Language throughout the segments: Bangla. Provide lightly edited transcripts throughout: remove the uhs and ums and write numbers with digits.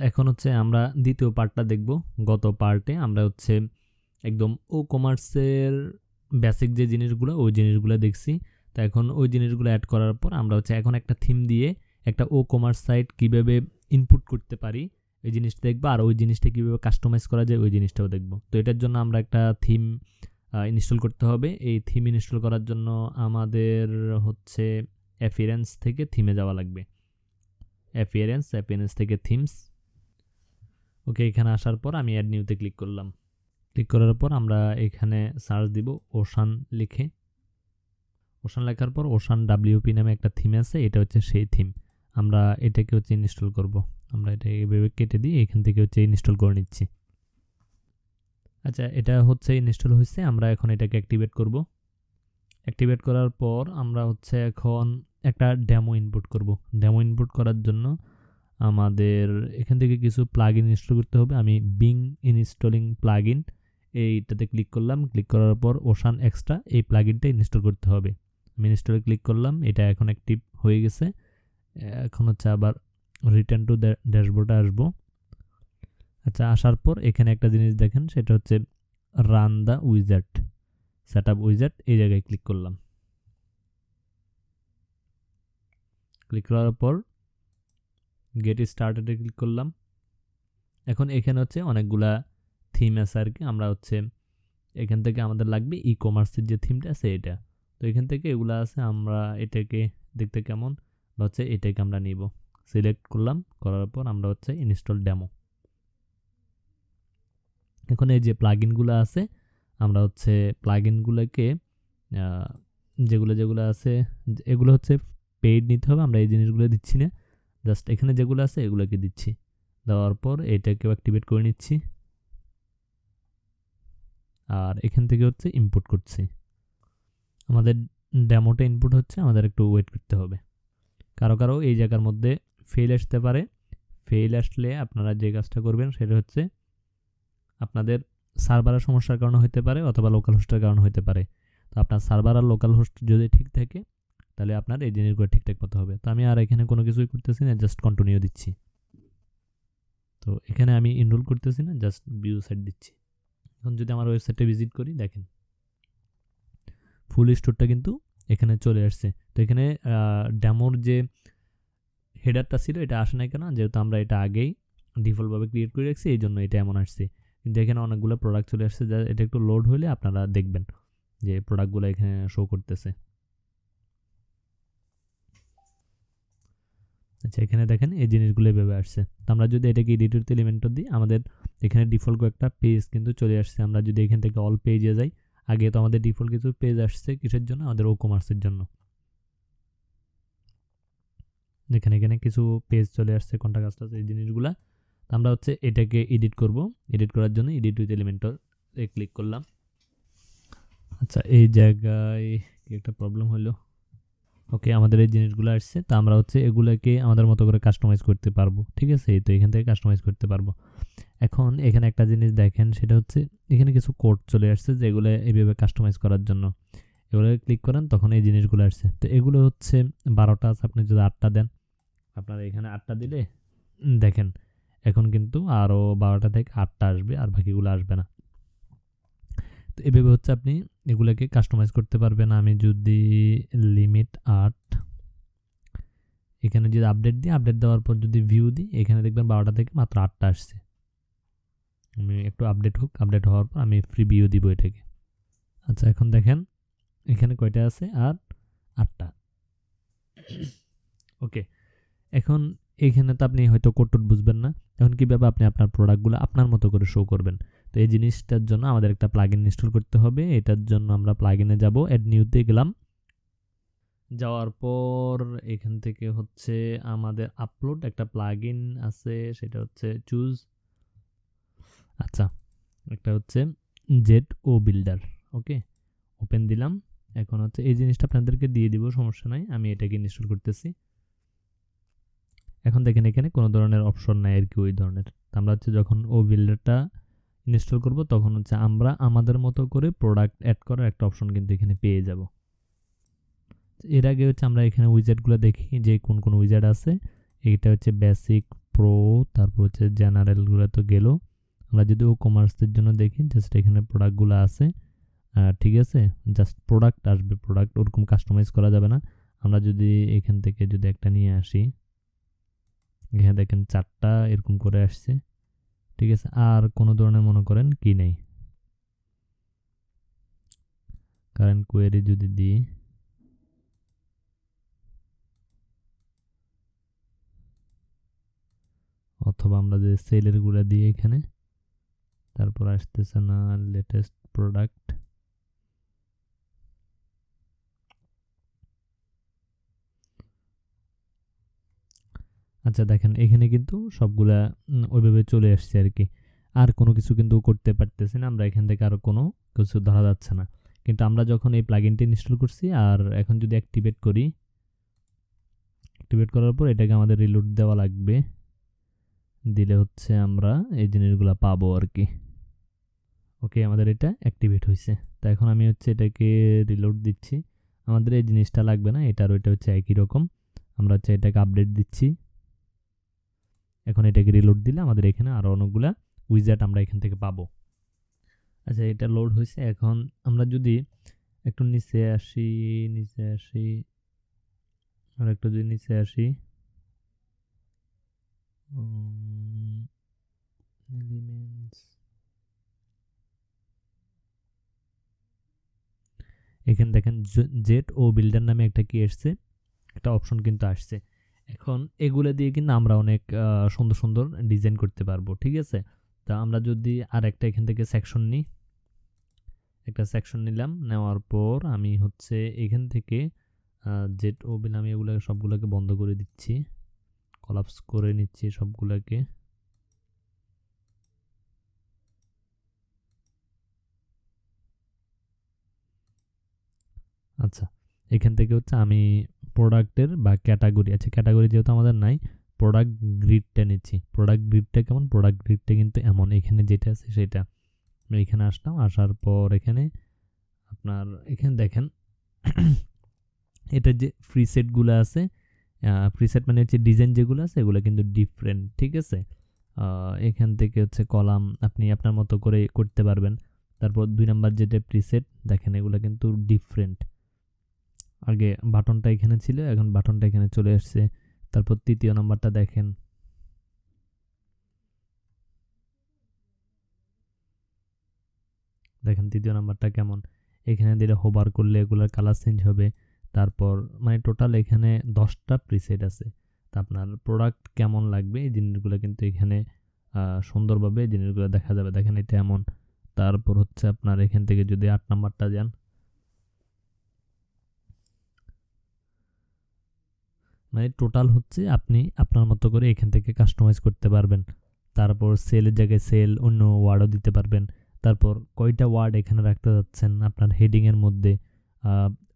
এখন হচ্ছে আমরা দ্বিতীয় পার্টটা দেখব। গত পার্টে আমরা হচ্ছে একদম ওকমার্সের বেসিক যে জিনিসগুলো ওই জিনিসগুলো দেখছি। তো এখন ওই জিনিসগুলো অ্যাড করার পর আমরা হচ্ছে এখন একটা থিম দিয়ে একটা ওকমার্স সাইট কীভাবে ইনপুট করতে পারি এই জিনিসটা দেখবো, আর ওই জিনিসটা কীভাবে কাস্টমাইজ করা যায় ওই জিনিসটাও দেখব। তো এটার জন্য আমরা একটা থিম ইনস্টল করতে হবে। এই থিম ইনস্টল করার জন্য আমাদের হচ্ছে অ্যাপিয়ারেন্স থেকে থিমে যাওয়া লাগবে। অ্যাপিয়ারেন্স থেকে থিমস। ওকে, এখানে আসার পর আমি অ্যাড নিউতে ক্লিক করলাম। ক্লিক করার পর আমরা এখানে সার্চ দিব ওশান লিখে। ওশান লেখার পর OceanWP নামে একটা থিম আছে, এটা হচ্ছে সেই থিম। আমরা এটাকে হচ্ছে ইনস্টল করব। আমরা এটা এভাবে কেটে দিয়ে এখান থেকে হচ্ছে ইনস্টল করে নিচ্ছি। আচ্ছা, এটা হচ্ছে ইনস্টল হয়েছে। আমরা এখন এটাকে অ্যাক্টিভেট করব। অ্যাক্টিভেট করার পর আমরা হচ্ছে এখন একটা ডেমো ইনপুট করব। ডেমো ইনপুট করার জন্য আমাদের এখান থেকে কিছু প্লাগইন ইনস্টল করতে হবে। আমি বিং ইনস্টলিং প্লাগইন এইটাতে ক্লিক করলাম। ক্লিক করার পর ওশান এক্সট্রা এই প্লাগইনটা ইনস্টল করতে হবে। আমি ইনস্টলে ক্লিক করলাম, এটা এখন অ্যাক্টিভ হয়ে গেছে। এখন হচ্ছে আবার রিটার্ন টু ড্যাশবোর্ডে আসবো। আচ্ছা, আসার পর এখানে একটা জিনিস দেখেন, সেটা হচ্ছে run the wizard, set up wizard, এই জায়গায় ক্লিক করলাম। ক্লিক করার পর গেট স্টার্টেডে ক্লিক করলাম। এখন এখানে হচ্ছে অনেকগুলা থিম আছে আর কি। আমরা হচ্ছে এখান থেকে আমাদের লাগবে ই কমার্সের যে থিমটা আছে এটা। তো এখান থেকে এগুলো আছে, আমরা এটাকে দেখতে কেমন বা হচ্ছে এটাকে আমরা নিব। সিলেক্ট করলাম, করার পর আমরা হচ্ছে ইনস্টল ডেমো। এখন এই যে প্লাগইনগুলো আছে, আমরা হচ্ছে প্লাগইনগুলোকে যেগুলো আছে এগুলো হচ্ছে পেইড নিতে হবে। আমরা এই জিনিসগুলো দিচ্ছি না, জাস্ট এখানে যেগুলো আছে এগুলোকে দিচ্ছি। দেওয়ার পর এটাকেও অ্যাক্টিভেট করে নিচ্ছি, আর এখান থেকে হচ্ছে ইনপুট করছি। আমাদের ডেমোটা ইনপুট হচ্ছে, আমাদের একটু ওয়েট করতে হবে। কারো এই জায়গার মধ্যে ফেল আসতে পারে। ফেল আসলে আপনারা যে কাজটা করবেন সেটা হচ্ছে আপনাদের সার্ভারের সমস্যার কারণে হতে পারে অথবা লোকাল হোস্টের কারণে হতে পারে। তো আপনার সার্ভার আর লোকাল হোস্ট যদি ঠিক থাকে তাহলে আপনার এই জিনিসগুলো ঠিকঠাক মতো হবে। তো আমি আর এখানে কোনো কিছুই করতেছি না, জাস্ট কন্টিনিউ দিচ্ছি। তো এখানে আমি এনরোল করতেছি না, জাস্ট ভিউ সাইট দিচ্ছি। এখন যদি আমার ওয়েবসাইটে ভিজিট করি, দেখেন ফুল স্টোরটা কিন্তু এখানে চলে আসছে। তো এখানে ডেমোর যে হেডারটা ছিল এটা আসে নাই কেন, যেহেতু আমরা এটা আগেই ডিফল্টভাবে ক্রিয়েট করে রাখছি, এই জন্য এটা এমন আসছে। কিন্তু এখানে অনেকগুলো প্রোডাক্ট চলে আসছে, যা এটা একটু লোড হলে আপনারা দেখবেন যে প্রোডাক্টগুলো এখানে শো করতেছে। আচ্ছা, এখানে দেখেন এই জিনিসগুলো এভাবে আসছে। তো আমরা যদি এটাকে এডিটর এলিমেন্টও দিই, আমাদের এখানে ডিফল্ট কয়েকটা পেজ কিন্তু চলে আসছে। আমরা যদি এখান থেকে অল পেজে যাই, আগে তো আমাদের ডিফল্ট কিছু পেজ আসছে কিসের জন্য, আমাদের ওকমার্সের জন্য। এখানে কিছু পেজ চলে আসছে, কন্টাক্ট আসছে, এই জিনিসগুলা। তো আমরা হচ্ছে এটাকে এডিট করব। এডিট করার জন্য এডিট উইথ এলিমেন্টে ক্লিক করলাম। আচ্ছা, এই জায়গায় কি একটা প্রবলেম হলো। ওকে, আমাদের এই জিনিসগুলো আসছে। তো আমরা হচ্ছে এগুলোকে আমাদের মতো করে কাস্টমাইজ করতে পারবো। ঠিক আছে, তো এখান থেকে কাস্টমাইজ করতে পারবো। এখন এখানে একটা জিনিস দেখেন, সেটা হচ্ছে এখানে কিছু কোড চলে আসছে যেগুলো এইভাবে কাস্টমাইজ করার জন্য। এগুলো ক্লিক করেন, তখন এই জিনিসগুলো আসছে। তো এগুলো হচ্ছে 12টা আছে, আপনি যদি 8টা দেন, আপনারা এখানে 8টা দিলে দেখেন এখন কিন্তু আরও 12টা থেকে 8টা আসবে, আর বাকিগুলো আসবে না। তো এভাবে হচ্ছে আপনি এগুলোকে কাস্টমাইজ করতে পারবেন। আমি যদি লিমিট 8 এখানে যদি আপডেট দিই, আপডেট দেওয়ার পর যদি ভিউ দিই, এখানে দেখবেন 12টা থেকে মাত্র 8টা আসছে। আমি একটু আপডেট হোক, আপডেট হওয়ার পর আমি ফ্রি ভিউ দিব এটাকে। আচ্ছা, এখন দেখেন এখানে কয়টা আছে, আর 8টা। ওকে, এখন এখানে তো আপনি হয়তো কোড বুঝবেন না। এখন কীভাবে আপনি আপনার প্রোডাক্টগুলো আপনার মতো করে শো করবেন। তো এই জিনিসটার জন্য আমাদের একটা প্লাগইন ইনস্টল করতে হবে। এটার জন্য আমরা প্লাগইনে যাব, অ্যাড নিউতে গেলাম। যাওয়ার পর এখান থেকে হচ্ছে আমাদের আপলোড একটা প্লাগইন আছে, সেটা হচ্ছে চুজ। আচ্ছা, একটা হচ্ছে জেড ও বিল্ডার। ওকে, ওপেন দিলাম। এখন হচ্ছে এই জিনিসটা আপনাদেরকে দিয়ে দিব, সমস্যা নাই। আমি এটাকে ইনস্টল করতেছি। এখন দেখেন এখানে কোনো ধরনের অপশন নাই আর কি ওই ধরনের। আমরা হচ্ছে যখন ও বিল্ডারটা ইনস্টল করব, তখন হচ্ছে আমরা আমাদের মতো করে প্রোডাক্ট অ্যাড করার একটা অপশন কিন্তু এখানে পেয়ে যাব। এর আগে হচ্ছে আমরা এখানে উইজার্ডগুলো দেখি যে কোন কোন উইজার্ড আছে। এইটা হচ্ছে বেসিক, প্রো, তারপর হচ্ছে জেনারেলগুলো তো গেল। আমরা যদি ও কমার্সের জন্য দেখি, জাস্ট এখানে প্রোডাক্টগুলো আছে, ঠিক আছে, জাস্ট প্রোডাক্ট আসবে, প্রোডাক্ট ওরকম কাস্টমাইজ করা যাবে না। আমরা যদি এখান থেকে যদি একটা নিয়ে আসি, এখানে দেখেন 4টা এরকম করে আসছে, ঠিক আছে। আর কোনো ধরনের মনে করেন কি নেই, কারেন্ট কোয়েরি যদি দিই, অথবা আমরা যদি সেলের গুলা দিই এখানে, তারপর আসতেছে না লেটেস্ট প্রোডাক্ট। আচ্ছা দেখেন এখানে কিন্তু সবগুলা ওইভাবে চলে আসছে আর কি। আর কোনো কিছু কিন্তু করতে পারতেছি না আমরা এখান থেকে, আর কোনো কিছু ধরা যাচ্ছে না। কিন্তু আমরা যখন এই প্লাগইনটি ইনস্টল করছি আর এখন যদি অ্যাক্টিভেট করি, অ্যাক্টিভেট করার পর এটাকে আমাদের রিলোড দেওয়া লাগবে, দিলে হচ্ছে আমরা এই জিনিসগুলো পাবো আর কি। ওকে, আমাদের এটা অ্যাক্টিভেট হয়েছে। তো এখন আমি হচ্ছে এটাকে রিলোড দিচ্ছি, আমাদের এই জিনিসটা লাগবে না, এটা আর ওইটা হচ্ছে একই রকম। আমরা হচ্ছে এটাকে আপডেট দিচ্ছি, এখন এটাকে রিলোড দিলে আমাদের এখানে আরও অনেকগুলা উইজার্ড আমরা এখান থেকে পাবো। আচ্ছা এটা লোড হয়েছে, এখন আমরা যদি একটু নিচে আসি, নিচে আসি, আর একটু যদি নিচে আসি, এলিমেন্টস, এখানে দেখেন জেট ও বিল্ডার নামে একটা কি আসছে, একটা অপশন কিন্তু আসছে। এখন এগুলো দিয়ে কিন্তু আমরা অনেক সুন্দর সুন্দর ডিজাইন করতে পারবো, ঠিক আছে। তা আমরা যদি আর একটা এখান থেকে সেকশন নিই, একটা সেকশন নিলাম, নেওয়ার পর আমি হচ্ছে এখান থেকে জেট ও বিল, আমি এগুলো সবগুলোকে বন্ধ করে দিচ্ছি, কলাপস করে নিচ্ছি সবগুলোকে। আচ্ছা এখান থেকে হচ্ছে আমি প্রোডাক্টের বা ক্যাটাগরি, আচ্ছা ক্যাটাগরি যেহেতু আমাদের নাই, প্রোডাক্ট গ্রিডটা নিচ্ছি। প্রোডাক্ট গ্রিডটা কেমন, প্রোডাক্ট গ্রিডটা কিন্তু এমন, এখানে যেটা আছে সেটা। আমি এখানে আসলাম, আসার পর এখানে আপনার এখানে দেখেন এটা যে প্রিসেটগুলো আছে, প্রিসেট মানে হচ্ছে ডিজাইন যেগুলো আছে এগুলো কিন্তু ডিফারেন্ট, ঠিক আছে। এখান থেকে হচ্ছে কলাম আপনি আপনার মতো করে করতে পারবেন। তারপর 2 নাম্বার যেটা প্রিসেট, দেখেন এগুলো কিন্তু ডিফারেন্ট। আগে বাটনটা এখানে ছিল, এখন বাটনটা এখানে চলে আসছে। তারপর 3য় নাম্বারটা দেখেন, দেখেন 3য় নাম্বারটা কেমন, এখানে দিলে হোভার করলে এগুলোর কালার চেঞ্জ হবে। তারপর মানে টোটাল এখানে 10টা প্রিসেট আছে। তা আপনার প্রোডাক্ট কেমন লাগবে এই জিনিসগুলো কিন্তু এখানে সুন্দরভাবে জিনিসগুলো দেখা যাবে, দেখেন এটা এমন। তারপর হচ্ছে আপনার এখান থেকে যদি 8 নাম্বারটা যান, মানে টোটাল হচ্ছে আপনি আপনার মতো করে এখান থেকে কাস্টমাইজ করতে পারবেন। তারপর সেলের জায়গায় সেল অন্য ওয়ার্ডও দিতে পারবেন। তারপর কয়টা ওয়ার্ড এখানে রাখতে যাচ্ছেন আপনার হেডিংয়ের মধ্যে,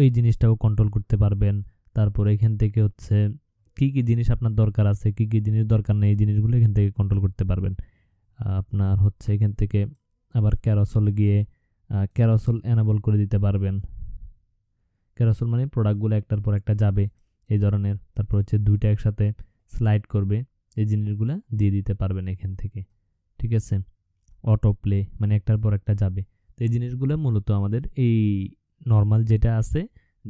ওই জিনিসটাও কন্ট্রোল করতে পারবেন। তারপর এখান থেকে হচ্ছে কি কি জিনিস আপনার দরকার আছে, কি কি জিনিস দরকার নেই, এই জিনিসগুলো এখান থেকে কন্ট্রোল করতে পারবেন। আপনার হচ্ছে এখান থেকে আবার ক্যারোসেল গিয়ে ক্যারোসেল এনাবল করে দিতে পারবেন। ক্যারোসেল মানে প্রোডাক্টগুলো একটার পর একটা যাবে এই ধরনের। তারপর হচ্ছে 2টা একসাথে স্লাইড করবে, এই জিনিসগুলো দিয়ে দিতে পারবেন এখান থেকে, ঠিক আছে। অটো প্লে মানে একটার পর একটা যাবে। তো এই জিনিসগুলো মূলত আমাদের এই নর্মাল যেটা আছে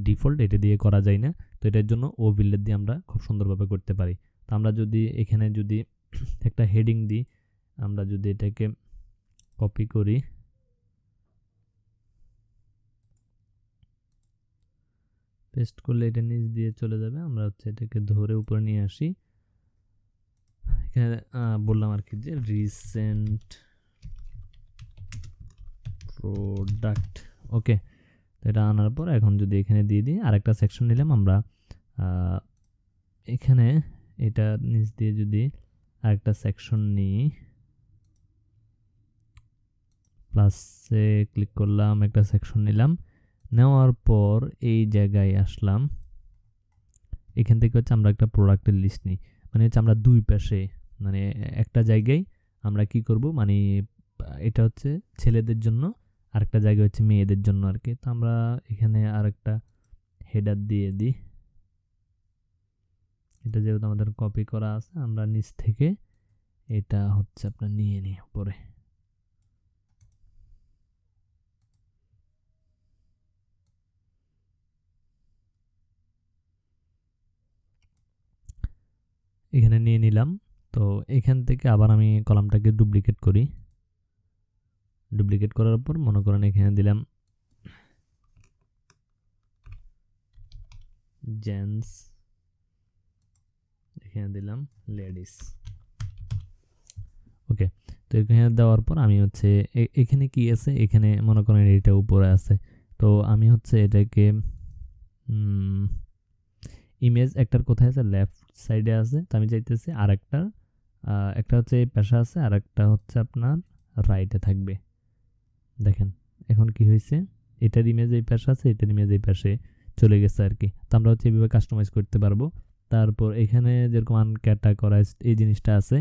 ডিফল্ট, এটা দিয়ে করা যায় না। তো এটার জন্য ও বিল্ডার দিয়ে আমরা খুব সুন্দরভাবে করতে পারি। তো আমরা যদি এখানে যদি একটা হেডিং দিই, আমরা যদি এটাকে কপি করি, পেস্ট করলে এটা নিচ দিয়ে চলে যাবে। আমরা হচ্ছে এটাকে ধরে উপরে নিয়ে আসি, এখানে বললাম আর কি যে রিসেন্ট প্রোডাক্ট, ওকে। তো এটা আনার পর এখন যদি এখানে দিয়ে দিই, আরেকটা সেকশন নিলাম আমরা, এখানে এটা নিচ দিয়ে যদি আরেকটা সেকশন নিই, প্লাসে ক্লিক করলাম, একটা সেকশন নিলাম, নেওয়ার পর এই জায়গায় আসলাম, এখান থেকে হচ্ছে আমরা একটা প্রোডাক্টের লিস্ট নিই। মানে হচ্ছে আমরা দুই পাশে মানে একটা জায়গায় আমরা কি করব, মানে এটা হচ্ছে ছেলেদের জন্য, আরেকটা জায়গা হচ্ছে মেয়েদের জন্য আর কি। তো আমরা এখানে আরেকটা হেডার দিয়ে দিই, এটা যেহেতু আমাদের কপি করা আছে আমরা নিচ থেকে এটা হচ্ছে আপনার নিয়ে নিই উপরে। এখানে নিয়ে নিলাম। তো এখান থেকে আবার আমি কলামটাকে ডুপ্লিকেট করি। ডুপ্লিকেট করার পর মনে করেন এখানে দিলাম জেন্টস, এখানে দিলাম লেডিস। ওকে, তো এখানে দেওয়ার পর আমি হচ্ছে এখানে কি আছে, এখানে মনে করেন এটা উপরে আছে, তো আমি হচ্ছে এটাকে ইমেজ একটার কোথায় আছে, লেফট সাইডে আছে, তো আমি চাইতেছি আরেকটার একটা হচ্ছে এই পাশে আছে আর একটা হচ্ছে আপনার রাইটে থাকবে। দেখেন এখন কি হয়েছে, এটার ইমেজ এই পাশে আছে, এটার ইমেজ এই পাশে চলে গেছে আর কি। তো আমরা হচ্ছে এইভাবে কাস্টমাইজ করতে পারবো। তারপর এখানে যেরকম আনক্যাটাগরাইজ এই জিনিসটা আছে,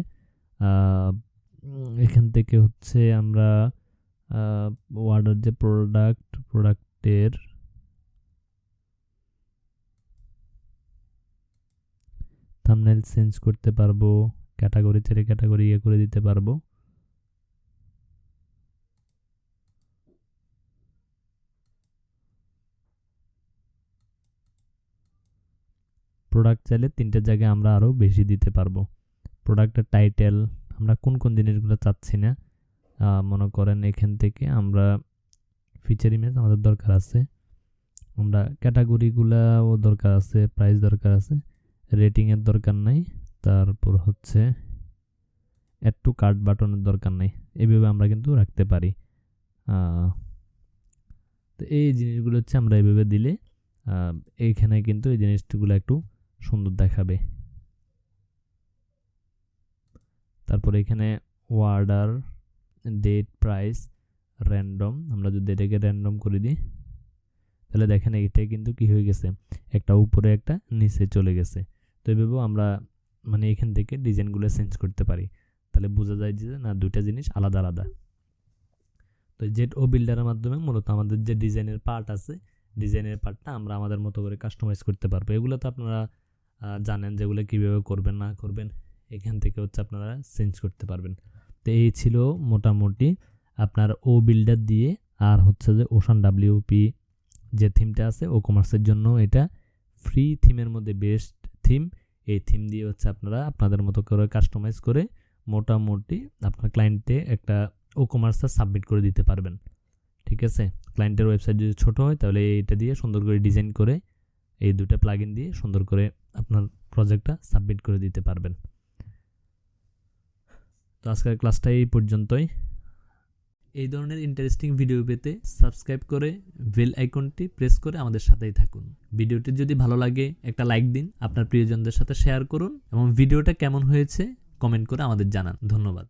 এখান থেকে হচ্ছে আমরা ওয়ার্ডার যে প্রোডাক্টের থাম্বনেল চেঞ্জ করতে পারবো, ক্যাটাগরি ছেড়ে ক্যাটাগরি করে দিতে পারবো। প্রোডাক্ট চাইলে 3টে জায়গায় আমরা আরও বেশি দিতে পারবো। প্রোডাক্টের টাইটেল আমরা কোন কোন জিনিসগুলো চাচ্ছি না, মনে করেন এখান থেকে আমরা ফিচার ইমেজ আমাদের দরকার আছে, আমরা ক্যাটাগরিগুলাও দরকার আছে, প্রাইস দরকার আছে, রেটিংয়ের দরকার নাই, তারপর হচ্ছে অ্যাড টু কার্ট বাটনের দরকার নাই। এইভাবে আমরা কিন্তু রাখতে পারি। তো এই জিনিসগুলো হচ্ছে আমরা এইভাবে দিলে এইখানে কিন্তু এই জিনিসগুলো একটু সুন্দর দেখাবে। তারপর এখানে অর্ডার, ডেট, প্রাইস, র্যান্ডম, আমরা যদি এটাকে র্যান্ডম করে দিই তাহলে দেখেন এটা কিন্তু কি হয়ে গেছে, একটা উপরে একটা নিচে চলে গেছে। তো এইভাবেও আমরা মানে এখান থেকে ডিজাইনগুলো চেঞ্জ করতে পারি, তাহলে বোঝা যায় যে না দুইটা জিনিস আলাদা আলাদা। তো জেড ও বিল্ডারের মাধ্যমে মূলত আমাদের যে ডিজাইনের পার্ট আছে, ডিজাইনের পার্টটা আমরা আমাদের মতো করে কাস্টমাইজ করতে পারবো। এগুলো তো আপনারা জানেন যেগুলো কীভাবে করবেন না করবেন, এখান থেকে হচ্ছে আপনারা চেঞ্জ করতে পারবেন। তো এই ছিল মোটামুটি আপনার ও বিল্ডার দিয়ে, আর হচ্ছে যে OceanWP যে থিমটা আছে ওকমার্সের জন্য, এটা ফ্রি থিমের মধ্যে বেস্ট থিম। এই থিম দিয়ে হচ্ছে আপনারা আপনাদের মতো করে কাস্টমাইজ করে মোটামুটি আপনার ক্লায়েন্টে একটা ওকমার্সটা সাবমিট করে দিতে পারবেন। ঠিক আছে, ক্লায়েন্টের ওয়েবসাইট যদি ছোটো হয় তাহলে এইটা দিয়ে সুন্দর করে ডিজাইন করে এই দুটো প্লাগইন দিয়ে সুন্দর করে আপনার প্রজেক্টটা সাবমিট করে দিতে পারবেন। তো আজকের ক্লাসটা এই পর্যন্তই। এই ধরনের ইন্টারেস্টিং ভিডিও পেতে সাবস্ক্রাইব করে বেল আইকনটি প্রেস করে আমাদের সাথেই থাকুন। ভিডিওটি যদি ভালো লাগে একটা লাইক দিন, আপনার প্রিয়জনদের সাথে শেয়ার করুন এবং ভিডিওটা কেমন হয়েছে কমেন্ট করে আমাদের জানান। ধন্যবাদ।